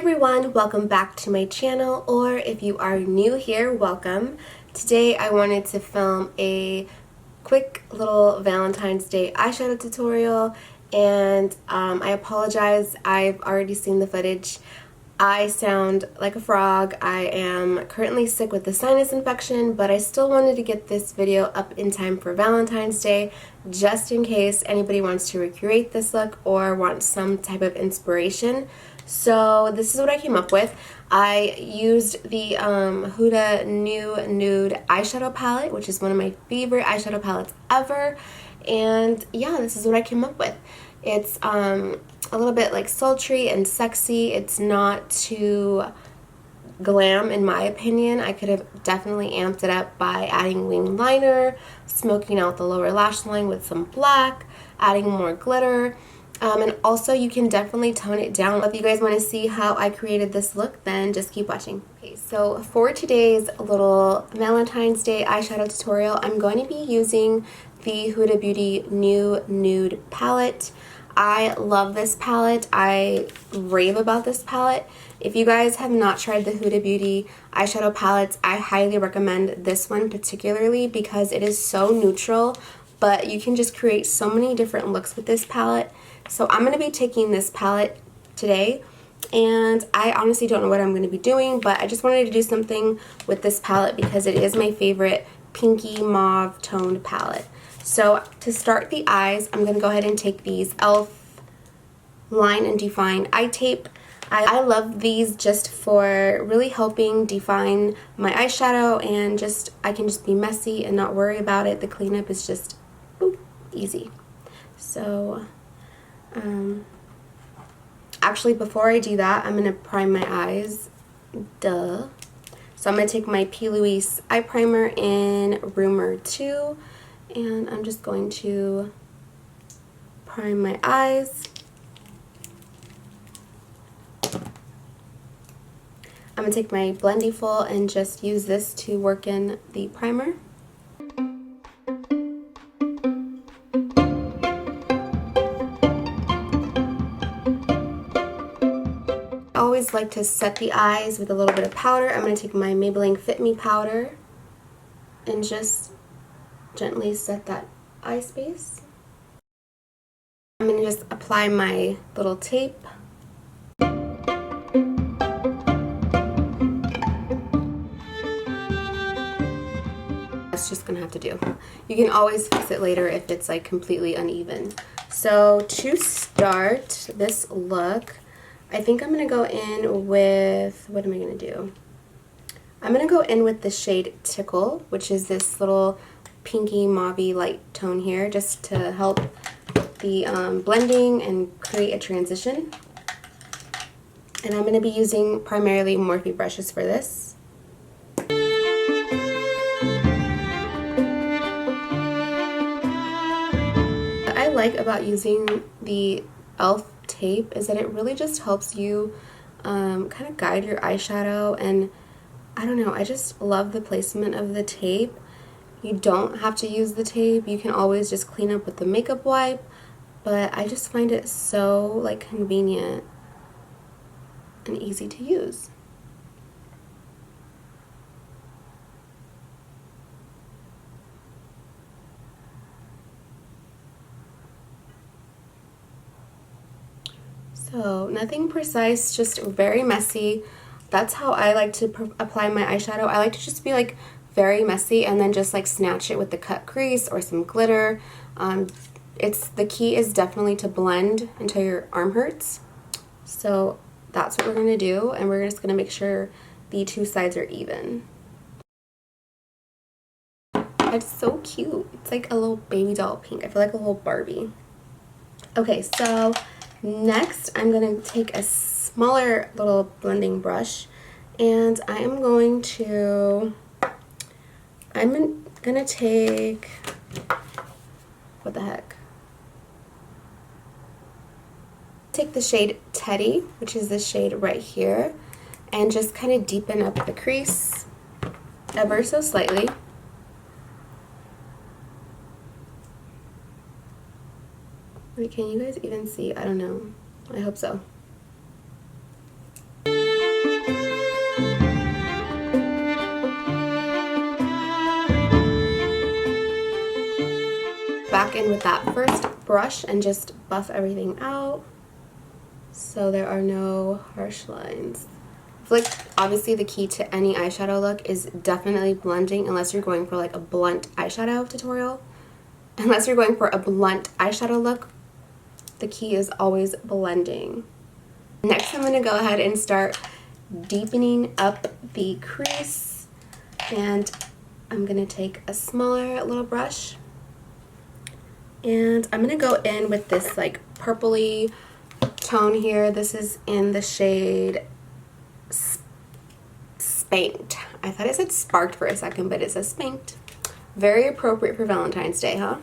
everyone, welcome back to my channel, or if you are new here, welcome. Today I wanted to film a quick little Valentine's Day eyeshadow tutorial, and I apologize, I've already seen the footage. I sound like a frog. I am currently sick with the sinus infection, but I still wanted to get this video up in time for Valentine's Day, just in case anybody wants to recreate this look or wants some type of inspiration. So this is what I came up with. I used the Huda Nude eyeshadow palette, which is one of my favorite eyeshadow palettes ever. And yeah, this is what I came up with. It's a little bit like sultry and sexy. It's not too glam in my opinion. I could have definitely amped it up by adding wing liner, smoking out the lower lash line with some black, adding more glitter. And also you can definitely tone it down. If you guys want to see how I created this look, then just keep watching. Okay, so for today's little Valentine's Day eyeshadow tutorial, I'm going to be using the Huda Beauty Nude palette. I love this palette. I rave about this palette. If you guys have not tried the Huda Beauty eyeshadow palettes, I highly recommend this one particularly because it is so neutral, but you can just create so many different looks with this palette. So I'm going to be taking this palette today, and I honestly don't know what I'm going to be doing, but I just wanted to do something with this palette because it is my favorite pinky mauve toned palette. So to start the eyes, I'm going to go ahead and take these e.l.f. Line and Define eye tape. I love these just for really helping define my eyeshadow, and just I can just be messy and not worry about it. The cleanup is just boop, easy. So actually before I do that, I'm going to prime my eyes. Duh. So I'm going to take my P. Louise eye primer in Rumor 2. And I'm just going to prime my eyes. I'm going to take my Blendiful and just use this to work in the primer. I always like to set the eyes with a little bit of powder. I'm going to take my Maybelline Fit Me powder and just gently set that eye space. I'm going to just apply my little tape. That's just going to have to do. You can always fix it later if it's like completely uneven. So to start this look, I think I'm going to go in with, what am I going to do? I'm going to go in with the shade Tickle, which is this little pinky mauvey light tone here, just to help the blending and create a transition. And I'm going to be using primarily Morphe brushes for this. What I like about using the e.l.f. tape is that it really just helps you kind of guide your eyeshadow, and I don't know, I just love the placement of the tape. You don't have to use the tape. You can always just clean up with the makeup wipe, but I just find it so like convenient and easy to use. So nothing precise, just very messy. That's how I like to apply my eyeshadow. I like to just be like very messy and then just like snatch it with the cut crease or some glitter. The key is definitely to blend until your arm hurts. So that's what we're going to do, and we're just going to make sure the two sides are even. It's so cute. It's like a little baby doll pink. I feel like a little Barbie. Okay, so next I'm going to take a smaller little blending brush, and I'm gonna take, what the heck? Take the shade Teddy, which is the shade right here, and just kind of deepen up the crease ever so slightly. Wait, can you guys even see? I don't know. I hope so. in with that first brush and just buff everything out so there are no harsh lines. I feel like obviously the key to any eyeshadow look is definitely blending, unless you're going for like a blunt eyeshadow tutorial. Unless you're going for a blunt eyeshadow look, the key is always blending. Next, I'm going to go ahead and start deepening up the crease, and I'm going to take a smaller little brush and I'm going to go in with this like purpley tone here. This is in the shade Spanked. I thought it said Sparked for a second, but it says Spanked. Very appropriate for Valentine's Day, huh?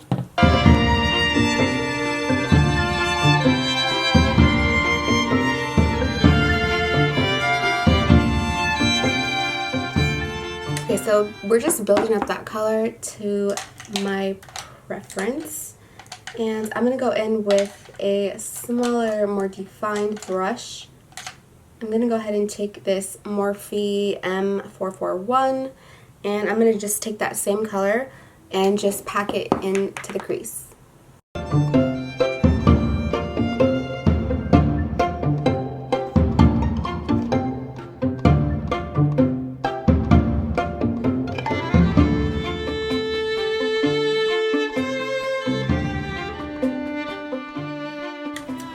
Okay, so we're just building up that color to my preference. And I'm going to go in with a smaller, more defined brush. I'm going to go ahead and take this Morphe M441, and I'm going to just take that same color and just pack it into the crease.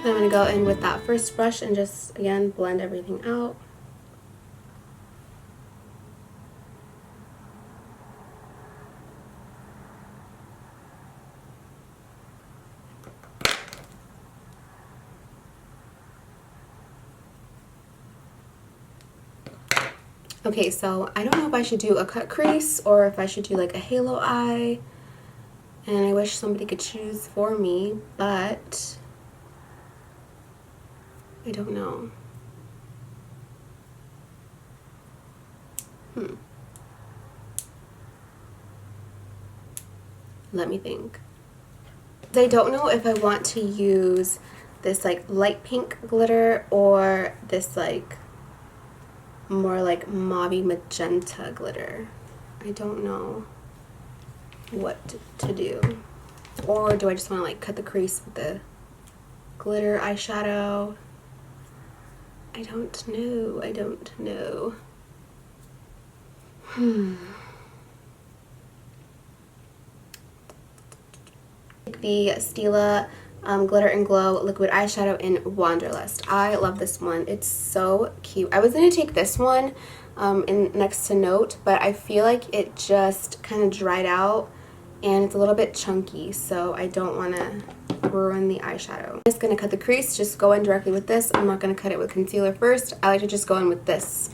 I'm going to go in with that first brush and just, again, blend everything out. Okay, so I don't know if I should do a cut crease or if I should do like a halo eye, and I wish somebody could choose for me, but I don't know. Let me think. I don't know if I want to use this like light pink glitter or this like more like mauve magenta glitter. I don't know what to do. Or do I just want to like cut the crease with the glitter eyeshadow? I don't know. I don't know. The Stila Glitter and Glow Liquid Eyeshadow in Wanderlust. I love this one. It's so cute. I was going to take this one in next to Note, but I feel like it just kind of dried out and it's a little bit chunky, so I don't want to ruin the eyeshadow. I'm just going to cut the crease, just go in directly with this. I'm not going to cut it with concealer first. I like to just go in with this.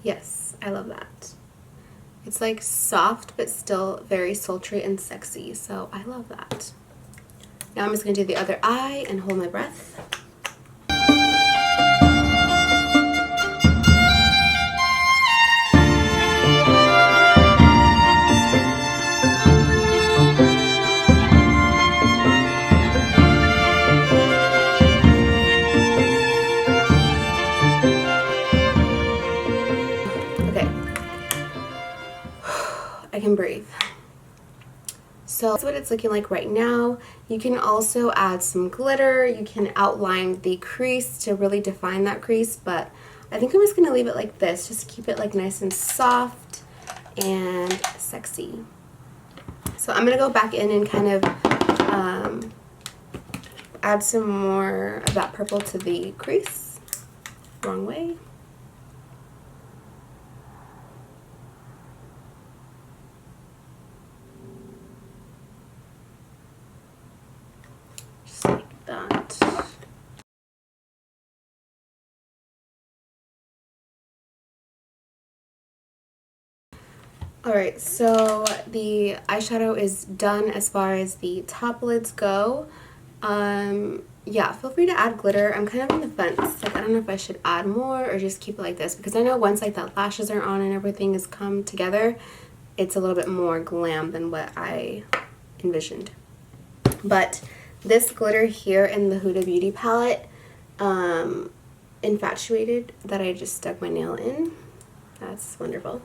Yes, I love that. It's like soft but still very sultry and sexy, so I love that. Now I'm just going to do the other eye and hold my breath. I can breathe. So that's what it's looking like right now. You can also add some glitter. You can outline the crease to really define that crease, but I think I'm just going to leave it like this. Just keep it like nice and soft and sexy. So I'm going to go back in and kind of add some more of that purple to the crease. Wrong way. Alright, so the eyeshadow is done as far as the top lids go. Yeah, feel free to add glitter. I'm kind of on the fence. Like, I don't know if I should add more or just keep it like this, because I know once like the lashes are on and everything has come together, it's a little bit more glam than what I envisioned. But this glitter here in the Huda Beauty palette, infatuated that I just stuck my nail in. That's wonderful.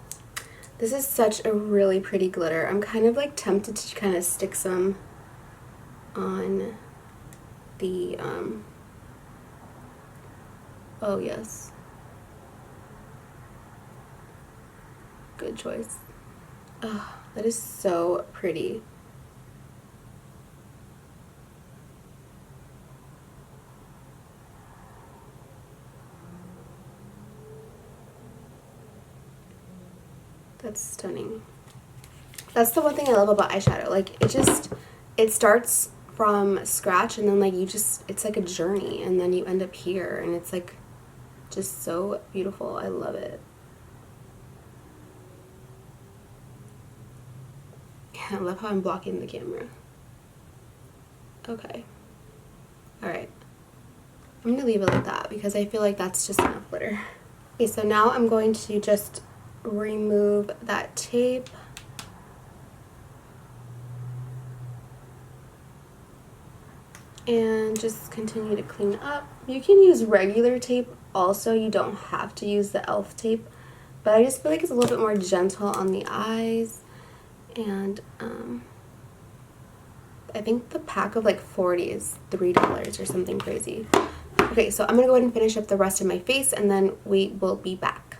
This is such a really pretty glitter. I'm kind of like tempted to kind of stick some on the, oh yes. Good choice. Oh, that is so pretty. That's stunning. That's the one thing I love about eyeshadow. Like, it starts from scratch, and then like it's like a journey, and then you end up here, and it's like just so beautiful. I love it. I love how I'm blocking the camera. Okay. Alright. I'm gonna leave it like that because I feel like that's just enough glitter. Okay, so now I'm going to just remove that tape. And just continue to clean up. You can use regular tape also, you don't have to use the e.l.f. tape, but I just feel like it's a little bit more gentle on the eyes. And I think the pack of like 40 is $3 or something crazy. Okay, so I'm gonna go ahead and finish up the rest of my face, and then we will be back.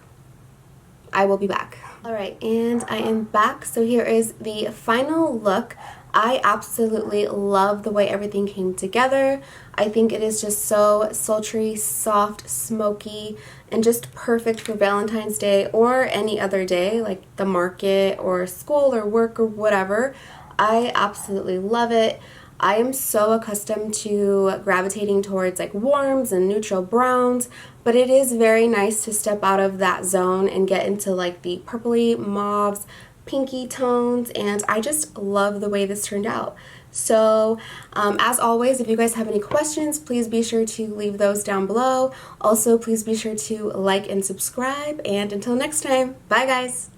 I will be back. Alright, and I am back. So here is the final look. I absolutely love the way everything came together. I think it is just so sultry, soft, smoky, and just perfect for Valentine's Day or any other day, like the market or school or work or whatever. I absolutely love it. I am so accustomed to gravitating towards like warms and neutral browns, but it is very nice to step out of that zone and get into like the purpley mauves, pinky tones, and I just love the way this turned out. So as always, if you guys have any questions, please be sure to leave those down below. Also, please be sure to like and subscribe, and until next time, bye guys!